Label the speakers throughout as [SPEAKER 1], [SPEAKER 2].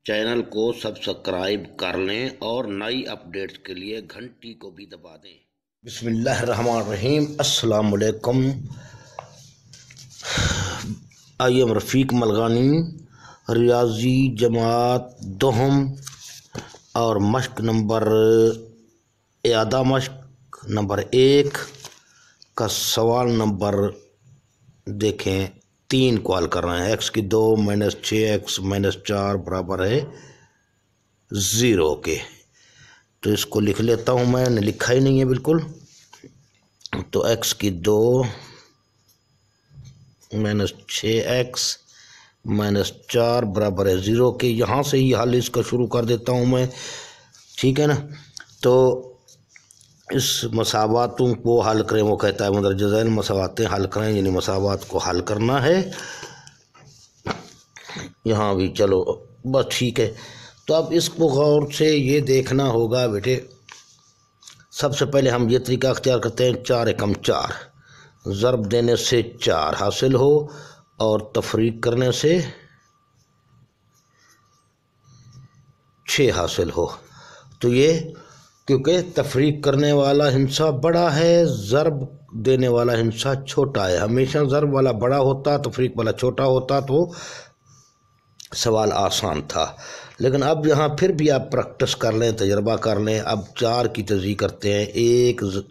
[SPEAKER 1] Channel को subscribe कर लें और नई अपडेट्स के लिए घंटी को भी दबा दें। बिस्मिल्लाहिर्रहमानिर्रहीम। अस्सलाम वालेकुम। आई एम रफ़ीक मलगानी, रियाजी जमात दोहम और मश्क नंबर यादा मश्क नंबर 1 का सवाल नंबर देखें 3 को हल कर रहे हैं। x की 2 - 6x - 4 बराबर है 0 के। तो इसको लिख लेता हूँ, मैंने लिखा ही नहीं है बिल्कुल। तो x की 2 - 6x - 4 बराबर है 0 के। यहाँ से ही हल इसका शुरू कर देता हूँ मैं, ठीक है ना। तो इस मसावातों को हल करें, वो कहता है मदरजज़ैन मसावातें हल करें, यानी मसावात को हल करना है। यहाँ भी चलो बस ठीक है। तो अब इसको गौर से ये देखना होगा बेटे। सबसे पहले हम ये तरीका अख्तियार करते हैं, 4 एकम 4 ज़रब देने से 4 हासिल हो और तफरीक करने से 6 हासिल हो। तो ये क्योंकि तफरीक करने वाला हिस्सा बड़ा है, ज़रब देने वाला हिस्सा छोटा है। हमेशा ज़रब वाला बड़ा होता, तफरीक वाला छोटा होता तो सवाल आसान था। लेकिन अब यहाँ फिर भी आप प्रैक्टिस कर लें, तजर्बा कर लें। अब 4 की तज़ीह करते हैं। 1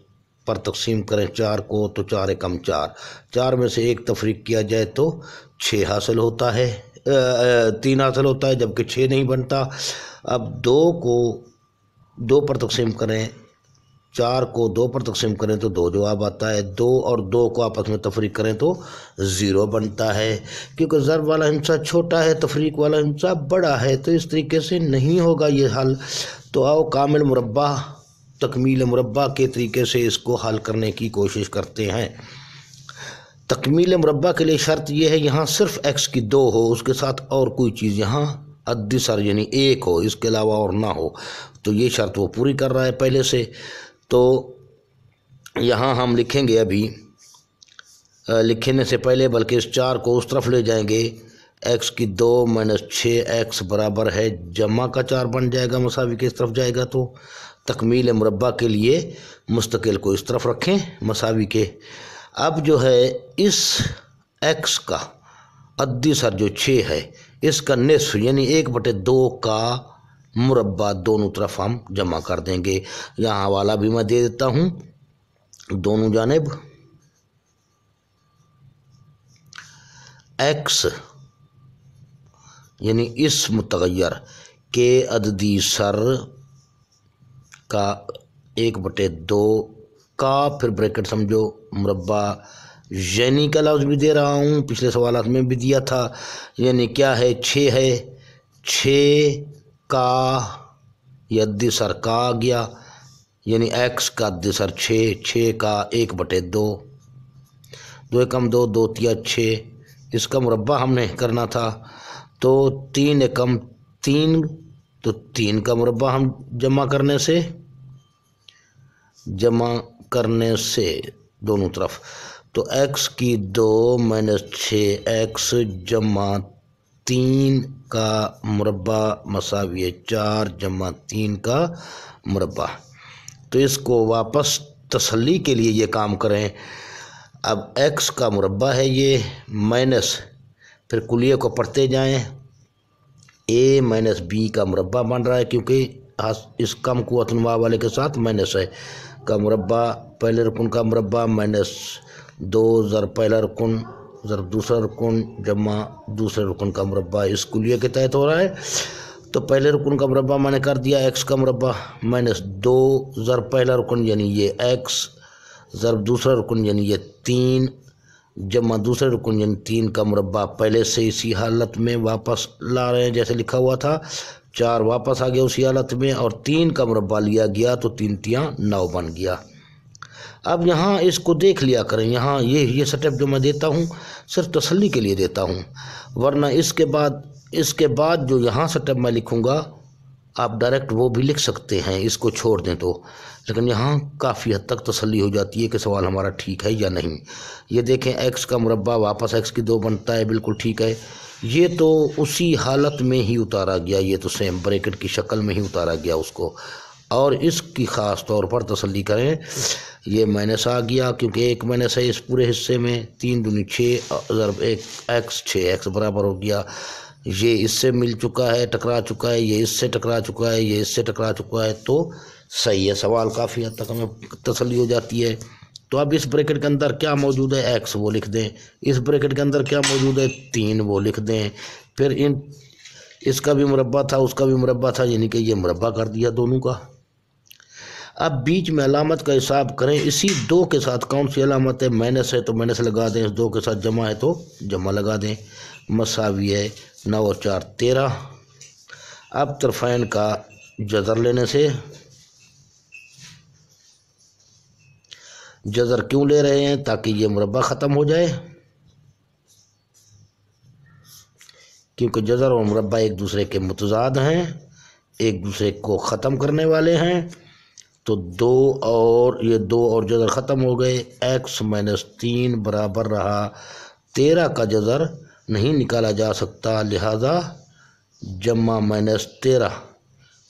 [SPEAKER 1] पर तकसीम करें 4 को, तो 4 एकम 4, 4 में से 1 तफरीक किया जाए तो 6 हासिल होता है, 3 हासिल होता है, जबकि 6 नहीं बनता। अब 2 को 2 पर तकसीम करें, 4 को 2 पर तकसीम करें तो 2 जवाब आता है। 2 और 2 को आपस में तफरीक करें तो 0 बनता है, क्योंकि ज़रब वाला हिस्सा छोटा है, तफरीक वाला हिस्सा बड़ा है। तो इस तरीके से नहीं होगा ये हल। तो आओ कामिल मुरब्बा तकमील मुरब्बा के तरीके से इसको हल करने की कोशिश करते हैं। तकमील मुरब्बा के लिए शर्त यह है, यहाँ सिर्फ x की 2 हो, उसके साथ और कोई चीज़ यहाँ अद्दिसर यानी 1 हो, इसके अलावा और ना हो। तो ये शर्त वो पूरी कर रहा है पहले से। तो यहाँ हम लिखेंगे, अभी लिखने से पहले बल्कि इस 4 को उस तरफ ले जाएंगे। x की 2 - 6x बराबर है जमा का 4 बन जाएगा, मसावी के इस तरफ जाएगा। तो तकमील मुरब्बा के लिए मुस्तकिल को इस तरफ रखें मसावी के। अब जो है इस x का अद्दिसर जो 6 है, इसका निस्फ यानी 1/2 का मुरब्बा दोनों तरफ हम जमा कर देंगे। यहाँ हवाला भी मैं दे देता हूँ दोनों जानिब। x यानी इस मुतग़य्यर के अददी सर का 1/2 का, फिर ब्रैकेट समझो मुरब्बा, यानी का लफ्ज़ भी दे रहा हूँ, पिछले सवालात में भी दिया था। यानी क्या है, 6 है, 6 का ये अद्दिसर का आ गया, यानी x का अद्दिसर 6, 6 का 1/2, 2 एकम 2, 2 तिया 6, इसका मुरब्बा हमने करना था। तो 3 एकम 3, तो 3 का मुरब्बा हम जमा करने से दोनों तरफ। तो x की 2 - 6x जमा 3 का मुरब्बा मसावी 4 जमा 3 का मुरब्बा। तो इसको वापस तसल्ली के लिए ये काम करें। अब x का मुरब्बा है ये, माइनस, फिर कुलिये को पढ़ते जाएं, a - b का मुरब्बा बन रहा है, क्योंकि इस कम कुव्वतुन वाले के साथ माइनस है का मुरब्बा, पहले रुकन का मुरब्बा -2 ज़रब पहला रुकन ज़रब दूसरा रुकन जमा दूसरे रुकन का मुरब्बा, इस कुलिये के तहत हो रहा है। तो पहले रुकन का मुरब्बा मैंने कर दिया, x का मुरब्बा -2 ज़रब पहला रुकन यानी ये x, ज़रब दूसरा रुकन यानी ये 3 जमा दूसरे रुकन यानी 3 का मुरब्बा। पहले से इसी हालत में वापस ला रहे हैं जैसे लिखा हुआ था, 4 वापस आ गया उसी हालत में और 3 का मुरब्बा लिया गया, तो 3 तियाँ 9 बन गया। अब यहाँ इसको देख लिया करें, यहाँ ये स्टेप जो मैं देता हूँ सिर्फ तसल्ली के लिए देता हूँ, वरना इसके बाद जो यहाँ स्टेप मैं लिखूँगा आप डायरेक्ट वो भी लिख सकते हैं इसको छोड़ दें तो, लेकिन यहाँ काफ़ी हद तक तसल्ली हो जाती है कि सवाल हमारा ठीक है या नहीं। ये देखें x का मुरब्बा वापस x की 2 बनता है, बिल्कुल ठीक है। ये तो उसी हालत में ही उतारा गया, ये तो सेम ब्रैकेट की शक्ल में ही उतारा गया उसको। और इसकी ख़ास तौर पर तसल्ली करें, ये माइनस आ गया क्योंकि 1 माइनस है इस पूरे हिस्से में। 3 दूनी 6 ज़रब 1 x, 6x बराबर हो गया। ये इससे मिल चुका है, टकरा चुका है, ये इससे टकरा चुका है, ये इससे टकरा चुका है, तो सही है। सवाल काफ़ी हद तक हमें तसल्ली हो जाती है। तो अब इस ब्रैकेट के अंदर क्या मौजूद है, x वो लिख दें। इस ब्रैकेट के अंदर क्या मौजूद है, 3 वो लिख दें। फिर इसका भी मुरब्बा था, उसका भी मुरब्बा था, यानी कि ये मुरब्बा कर दिया दोनों का। अब बीच में अलामत का हिसाब करें। इसी 2 के साथ कौन सी अलामत है, माइनस है तो माइनस लगा दें, इस 2 के साथ जमा है तो जमा लगा दें। मसावी है 9 और 4 13। अब तरफैन का जज़र लेने से, जज़र क्यों ले रहे हैं, ताकि ये मुरब्बा ख़त्म हो जाए, क्योंकि जज़र और मुरब्बा एक दूसरे के मुतज़ाद हैं, एक दूसरे को ख़त्म करने वाले हैं। तो 2 और जज़र ख़त्म हो गए। x माइनस 3 बराबर रहा 13 का जज़र नहीं निकाला जा सकता, लिहाजा जमा माइनस 13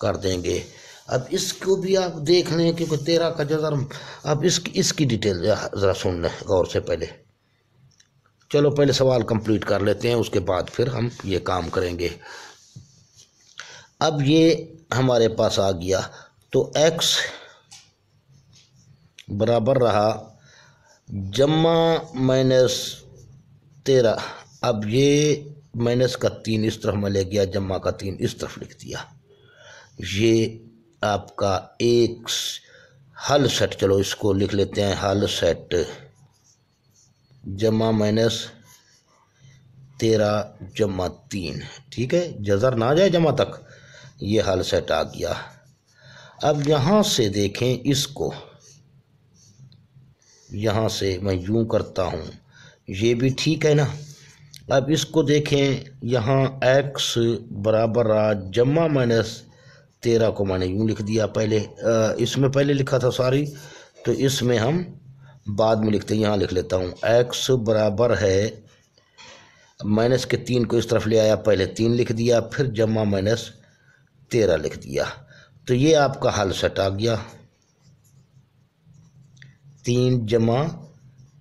[SPEAKER 1] कर देंगे। अब इसको भी आप देख लें क्योंकि 13 का जज़र। अब इसकी डिटेल ज़रा सुन लें गौर से पहले। चलो पहले सवाल कंप्लीट कर लेते हैं, उसके बाद फिर हम ये काम करेंगे। अब ये हमारे पास आ गया, तो x बराबर रहा जमा माइनस 13। अब ये माइनस का 3 इस तरफ में ले गया, जमा का 3 इस तरफ लिख दिया। ये आपका एक हल सेट, चलो इसको लिख लेते हैं हल सेट, जमा माइनस 13 जमा 3, ठीक है। जज़र ना जाए जमा तक, ये हल सेट आ गया। अब यहाँ से देखें इसको, यहाँ से मैं यूं करता हूँ, ये भी ठीक है ना। अब इसको देखें, यहाँ x बराबर रहा जमा माइनस 13 को मैंने यूं लिख दिया, पहले इसमें पहले लिखा था सॉरी, तो इसमें हम बाद में लिखते हैं। यहाँ लिख लेता हूँ x बराबर है माइनस के 3 को इस तरफ ले आया, पहले 3 लिख दिया, फिर जमा माइनस 13 लिख दिया। तो ये आपका हल सेट आ गया, 3 जमा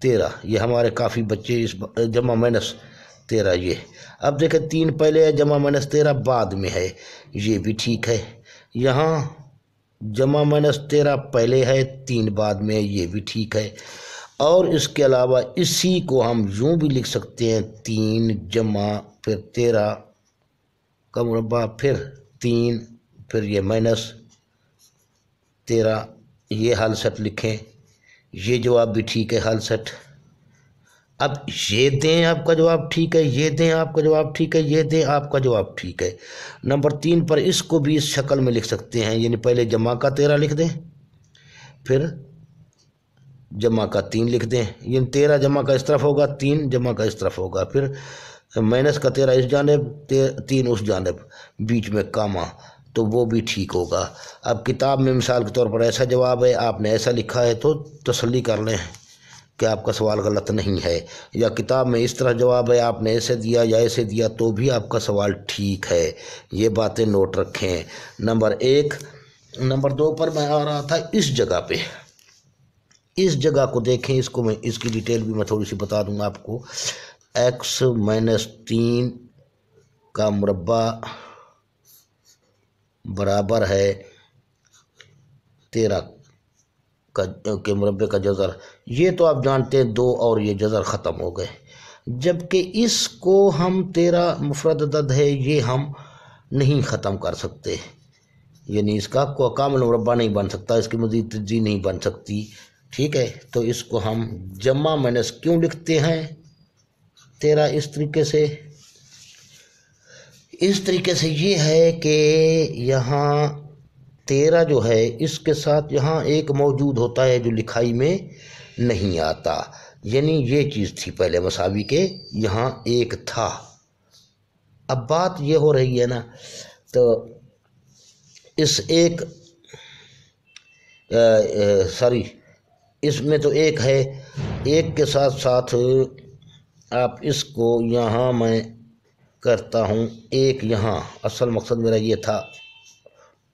[SPEAKER 1] 13। ये हमारे काफ़ी बच्चे इस जमा माइनस 13 ये। अब देखें 3 पहले है, जमा माइनस 13 बाद में है, ये भी ठीक है। यहाँ जमा माइनस 13 पहले है, 3 बाद में है, ये भी ठीक है। और इसके अलावा इसी को हम यूं भी लिख सकते हैं, 3 जमा फिर 13 का मुरब्बा, फिर 3, फिर ये माइनस 13। ये हल सेट लिखें, ये जवाब भी ठीक है, हल सेट। अब ये दें आपका जवाब ठीक है, ये दें आपका जवाब ठीक है, ये दें आपका जवाब ठीक है। नंबर 3 पर इसको भी इस शक्ल में लिख सकते हैं, यानी पहले जमा का 13 लिख दें, फिर जमा का 3 लिख दें। यानी 13 जमा का इस तरफ होगा, 3 जमा का इस तरफ होगा, फिर माइनस का 13 इस जानिब, 3 उस जानिब, बीच में कामा, तो वो भी ठीक होगा। अब किताब में मिसाल के तौर पर ऐसा जवाब है, आपने ऐसा लिखा है, तो तसल्ली कर लें कि आपका सवाल गलत नहीं है। या किताब में इस तरह जवाब है, आपने ऐसे दिया या ऐसे दिया, तो भी आपका सवाल ठीक है। ये बातें नोट रखें। नंबर 1। नंबर 2 पर मैं आ रहा था इस जगह पे, इस जगह को देखें, इसको मैं इसकी डिटेल भी मैं थोड़ी सी बता दूंगा आपको। x माइनस 3 का मुरब्बा बराबर है 13 के मुरब्बे का जज़र। ये तो आप जानते हैं 2 और ये जज़र ख़त्म हो गए, जबकि इसको हम 13 मुफरद अदद है, ये हम नहीं ख़त्म कर सकते, यानी इसका कोई कामिल मुरब्बा नहीं बन सकता, इसकी मज़ीद तज्ज़ीह नहीं बन सकती, ठीक है। तो इसको हम जमा माइनस क्यों लिखते हैं 13 इस तरीके से, इस तरीके से ये है कि यहाँ 13 जो है इसके साथ यहाँ एक मौजूद होता है जो लिखाई में नहीं आता, यानी ये चीज़ थी पहले मसावी के, यहाँ एक था। अब बात ये हो रही है ना, तो اس ایک سوری اس میں تو ایک ہے، ایک کے ساتھ ساتھ آپ اس کو یہاں میں کرتا ہوں ایک، یہاں اصل مقصد میرا یہ تھا،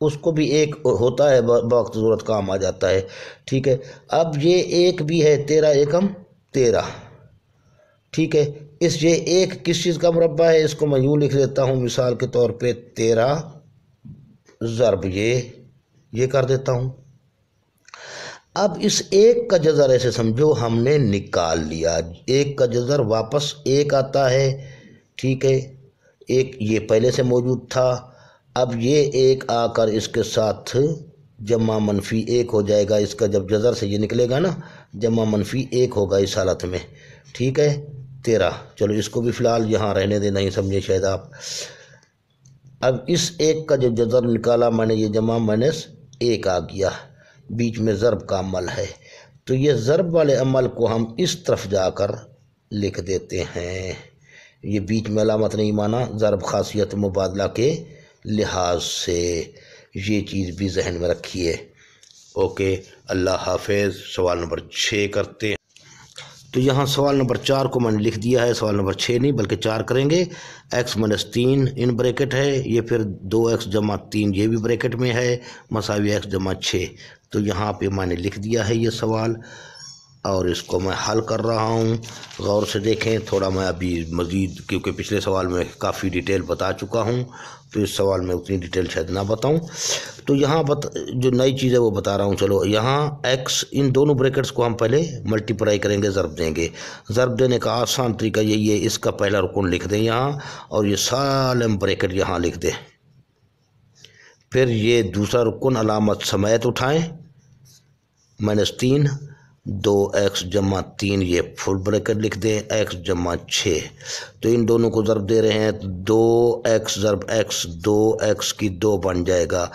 [SPEAKER 1] اس کو بھی ایک ہوتا ہے بوقت ضرورت کام آ جاتا ہے، ٹھیک ہے۔ اب یہ ایک بھی ہے، 13 ایکم 13، ٹھیک ہے۔ یہ ایک کس چیز کا مربع ہے، اس کو میں یوں لکھ دیتا ہوں مثال کے طور پہ 13 ضرب یہ کر دیتا ہوں۔ اب اس ایک کا جذر ایسے سمجھو ہم نے نکال لیا، ایک کا جذر واپس ایک آتا ہے، ٹھیک ہے۔ ایک یہ پہلے سے موجود تھا، اب یہ ایک آ کر اس کے ساتھ جمع منفی ایک ہو جائے گا، اس کا جب جذر سے یہ نکلے گا نا جمع منفی ایک ہوگا اس حالت میں، ٹھیک ہے۔ 13، چلو اس کو بھی فی الحال یہاں رہنے دیں، نہیں سمجھے شاید آپ۔ اب اس ایک کا جو جذر نکالا میں نے، یہ جمع مائنس ایک آ گیا، بیچ میں ضرب کا عمل ہے، تو یہ ضرب والے عمل کو ہم اس طرف جا کر لکھ دیتے ہیں، یہ بیچ میں علامت نہیں مانا، ضرب خاصیت مبادلہ کے لحاظ سے، یہ چیز بھی ذہن میں رکھیے۔ اوکے، اللہ حافظ۔ سوال نمبر 6 کرتے ہیں۔ تو یہاں سوال نمبر 4 کو میں نے لکھ دیا ہے، سوال نمبر 6 نہیں بلکہ 4 کریں گے۔ x - 3 ان بریکٹ ہے، یہ پھر 2x - 3 یہ بھی بریکٹ میں ہے، مساوی x - 6، تو یہاں پہ میں نے لکھ دیا ہے یہ سوال، اور اس کو میں حل کر رہا ہوں، غور سے دیکھیں تھوڑا، میں ابھی مزید کیونکہ پچھلے سوال میں کافی ڈیٹیل بتا چکا ہوں، تو اس سوال میں اتنی ڈیٹیل شاید نہ بتاؤں، تو یہاں جو نئی چیز ہے وہ بتا رہا ہوں۔ چلو یہاں x، ان دونوں بریکٹس کو ہم پہلے ملٹیپلائی کریں گے، ضرب دیں گے، ضرب دینے کا آسان طریقہ یہی ہے، اس کا پہلا رکن لکھ دیں یہاں، اور یہ سالم بریکٹ یہاں لکھ دیں، پھر یہ دوسرا رکن علامت سمیت اٹھائیں، -3 2x - 3 یہ فل بریکٹ لکھ دیں، x - 6، تو ان دونوں کو ضرب دے رہے ہیں، 2x ضرب x 2x کی 2 بن جائے گا،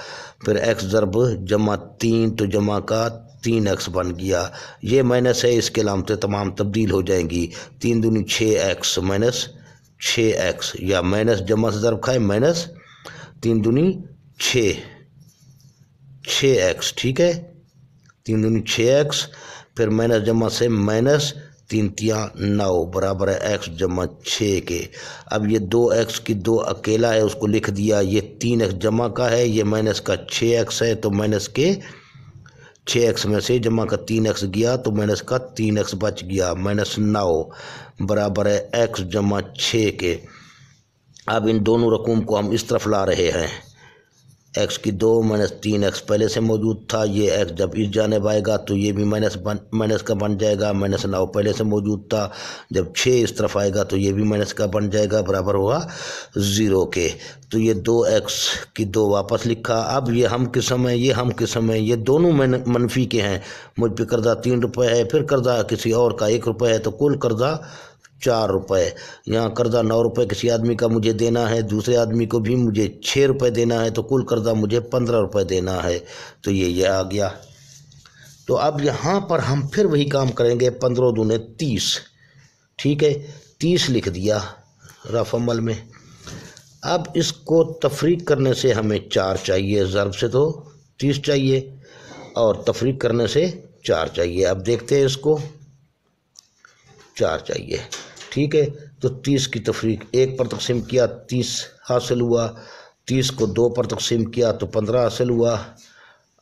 [SPEAKER 1] پھر x ضرب جمع 3 تو جمع کا 3x بن گیا، یہ مائنس ہے، اس کے علامتیں تمام تبدیل ہو جائیں گی، 3 دونی 6x -6x، یا مائنس جمع سے ضرب کھائے، -3 دونی 6x، ٹھیک ہے، 3 دونی 6x، پھر مائنس جمع سے -3 تیاں 9 برابر ہے x - 6 کے۔ اب یہ 2x کی 2 اکیلا ہے، اس کو لکھ دیا، یہ 3x جمع کا ہے، یہ مائنس کا 6x ہے، تو مائنس کے 6x میں سے جمع کا 3x گیا تو مائنس کا 3x بچ گیا، -9 برابر ہے x - 6 کے۔ اب ان دونوں رقم کو ہم اس طرف لا رہے ہیں، x کی 2 -3x پہلے سے موجود تھا، یہ x جب اس جانب آئے گا تو یہ بھی مائنس کا بن جائے گا، -9 پہلے سے موجود تھا، جب 6 اس طرف آئے گا تو یہ بھی مائنس کا بن جائے گا، برابر ہوگا 0 کے، تو یہ 2x کی 2 واپس لکھا۔ اب یہ ہم قسم ہے، یہ ہم قسم ہے، یہ دونوں منفی کے ہیں، مجھ پہ قرضہ 3 روپے ہے، پھر قرضہ کسی اور کا 1 روپے ہے، تو کل قرضہ 4 روپے، یہاں قرضہ 9 روپے کسی آدمی کا مجھے دینا ہے، دوسرے آدمی کو بھی مجھے 6 روپے دینا ہے، تو کل قرضہ مجھے 15 روپے دینا ہے، تو یہ آ گیا۔ تو اب یہاں پر ہم پھر وہی کام کریں گے، 15 دنے 30، ٹھیک ہے، 30 لکھ دیا رف عمل میں۔ اب اس کو تفریق کرنے سے ہمیں 4 چاہیے، ضرب سے تو 30 چاہیے اور تفریق کرنے سے 4 چاہیے، اب دیکھتے ہیں اس کو، 4 چاہیے، ٹھیک ہے، تو 30 کی تفریق 1 پر تقسیم کیا 30 حاصل ہوا، 30 کو 2 پر تقسیم کیا تو 15 حاصل ہوا،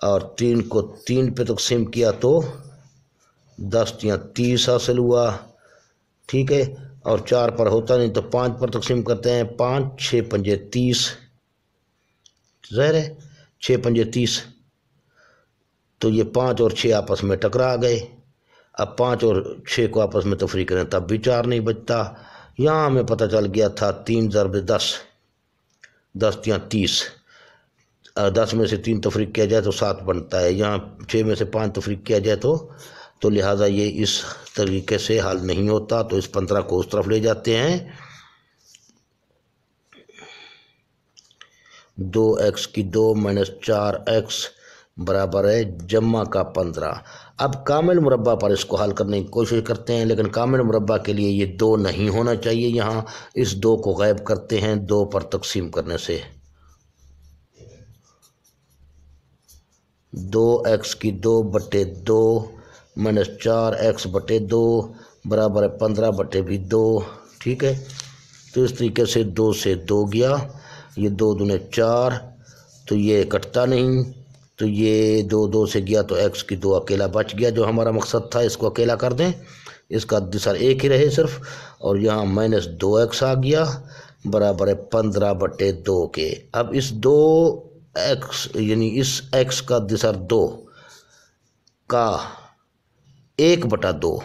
[SPEAKER 1] اور 3 کو 3 پہ تقسیم کیا تو 10 یا 30 حاصل ہوا، ٹھیک ہے، اور 4 پر ہوتا نہیں تو 5 پر تقسیم کرتے ہیں، 5 6 5 30، ظاہر ہے 6 5 30، تو یہ 5 اور 6 آپس میں ٹکرا گئے، اب 5 اور 6 کو آپس میں تفریق کریں تب بھی 4 نہیں بچتا، یہاں ہمیں پتہ چل گیا تھا 3 ضرب 10 10 یا 30، 10 میں سے 3 تفریق کیا جائے تو 7 بنتا ہے، یہاں 6 میں سے 5 تفریق کیا جائے تو لہٰذا یہ اس طریقے سے حل نہیں ہوتا، تو اس 15 کو اس طرف لے جاتے ہیں، 2x کی 2 -4x برابر ہے جمع کا 15۔ اب کامل مربع پر اس کو حل کرنے کی کوشش کرتے ہیں، لیکن کامل مربع کے لیے یہ 2 نہیں ہونا چاہیے، یہاں اس 2 کو غائب کرتے ہیں 2 پر تقسیم کرنے سے، 2x की 2/2 माइनस 4x/2 बराबर है 15/2। ठीक है, तो इस तरीके से 2 से 2 गया, ये 2 दूने 4, तो ये कटता नहीं, तो ये 2 2 से गया तो x की 2 अकेला बच गया। जो हमारा मकसद था इसको अकेला कर दें, इसका दिशा एक ही रहे सिर्फ, और यहाँ माइनस 2x आ गया बराबर है 15/2 के। अब इस 2x यानी इस x का दिशा 2 का 1/2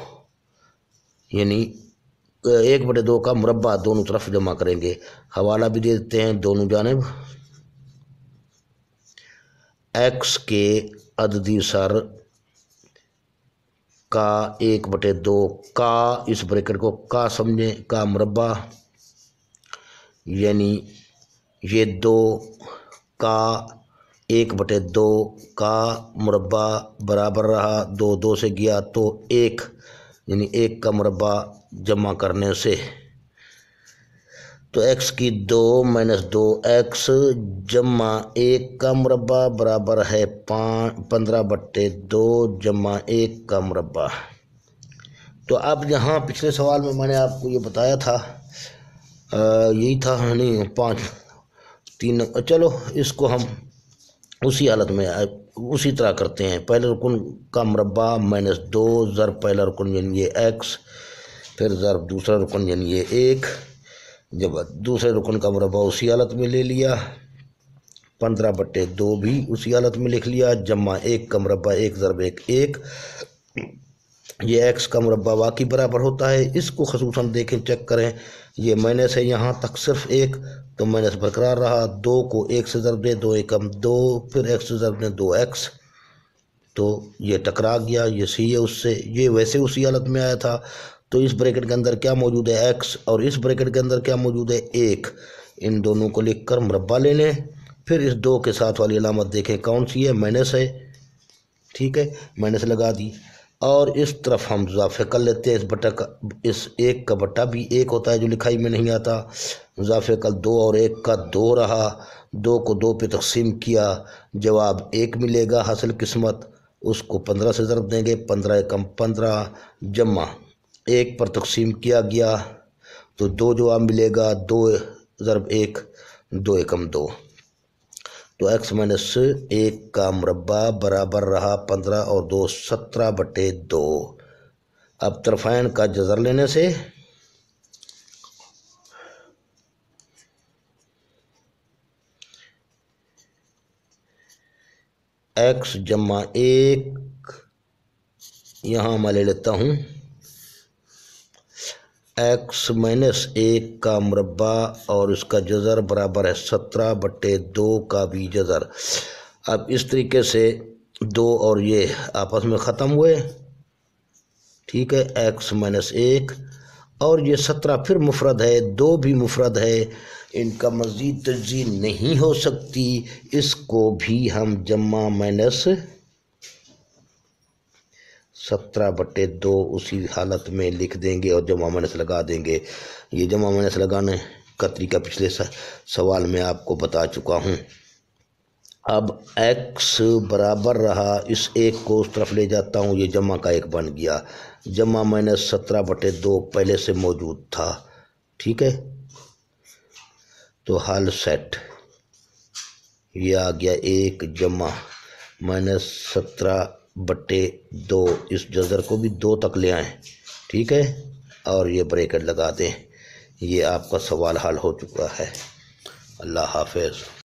[SPEAKER 1] यानी 1/2 का मुरब्बा दोनों तरफ जमा करेंगे। हवाला भी दे देते हैं दोनों जानिब। x के अददी सर का 1/2 का, इस ब्रैकेट को का समझे, का मुरब्बा यानी ये 2 का 1/2 का मुरब्बा बराबर रहा 2 2 से गया तो 1 यानी 1 का मुरब्बा जमा करने से, तो x की 2 माइनस 2x जमा 1 का मुरब्बा बराबर है 15/2 जमा 1 का मुरब्बा। तो अब यहाँ पिछले सवाल में मैंने आपको ये बताया था, यही था नहीं 5 3, चलो इसको हम उसी हालत में उसी तरह करते हैं। पहले रुकन का मुरब्बा माइनस 2 ज़रब पहला रुकन यानी ये x, फिर ज़रब दूसरा रुकन यानी ये 1, जब दूसरे रुकन का मुरब्बा उसी हालत में ले लिया, 15/2 भी उसी हालत में लिख लिया, जमा 1 का मुरब्बा 1 ज़रब 1 1, ये x का मुरब्बा वाकई बराबर होता है। इसको खसूसन देखें, चेक करें, ये माइनस है यहाँ तक सिर्फ 1, तो माइनस बरकरार रहा, 2 को 1 से ज़रब दे 2 एकम 2, फिर x से ज़रब दें 2x, तो ये टकरा गया, ये सही है उससे, ये वैसे उसी हालत में आया था। तो इस ब्रैकेट के अंदर क्या मौजूद है x, और इस ब्रैकेट के अंदर क्या मौजूद है 1, इन दोनों को लिख कर मुरब्बा ले लें। फिर इस 2 के साथ वाली अलामत देखें कौन सी है, माइनस है। ठीक है, माइनस लगा दी, और इस तरफ हम इजाफे कर लेते हैं। इस बट्टा का, इस 1 का बट्टा भी 1 होता है जो लिखाई में नहीं आता, इजाफे कल 2 और 1 का 2 रहा, 2 को 2 पे तकसीम किया, जवाब 1 मिलेगा। हासिल किस्मत उसको 15 से ज़रब देंगे, 15 एकम 15 जमा 1 पर तकसीम किया गया तो 2 जवाब मिलेगा, 2 ज़रब 1 2 एकम 2, तो x माइनस 1 का मुरब्बा बराबर रहा 15 और 2 17/2। अब तरफ़ैन का जज़र लेने से x जमा 1 यहाँ मैं ले लेता हूँ, x माइनस 1 का मुरब्बा और इसका जज़र बराबर है 17/2 का भी जज़र। अब इस तरीके से 2 और ये आपस में ख़त्म हुए। ठीक है, x माइनस 1 और ये 17 फिर मुफरद है, 2 भी मुफरद है, इनका मज़ीद तज्ज़ीह नहीं हो सकती, इसको भी हम जमा माइनस 17/2 उसी हालत में लिख देंगे और जमा माइनस लगा देंगे। ये जमा माइनस लगाने का तरीका पिछले सवाल में आपको बता चुका हूँ। अब x बराबर रहा, इस 1 को उस तरफ ले जाता हूँ, ये जमा का 1 बन गया, जमा माइनस 17/2 पहले से मौजूद था। ठीक है, तो हल सेट, ये आ गया 1 जमा माइनस 17/2, इस जज़र को भी 2 तक ले आएँ। ठीक है, और ये ब्रैकेट लगा दें। ये आपका सवाल हल हो चुका है। अल्लाह हाफ़िज़।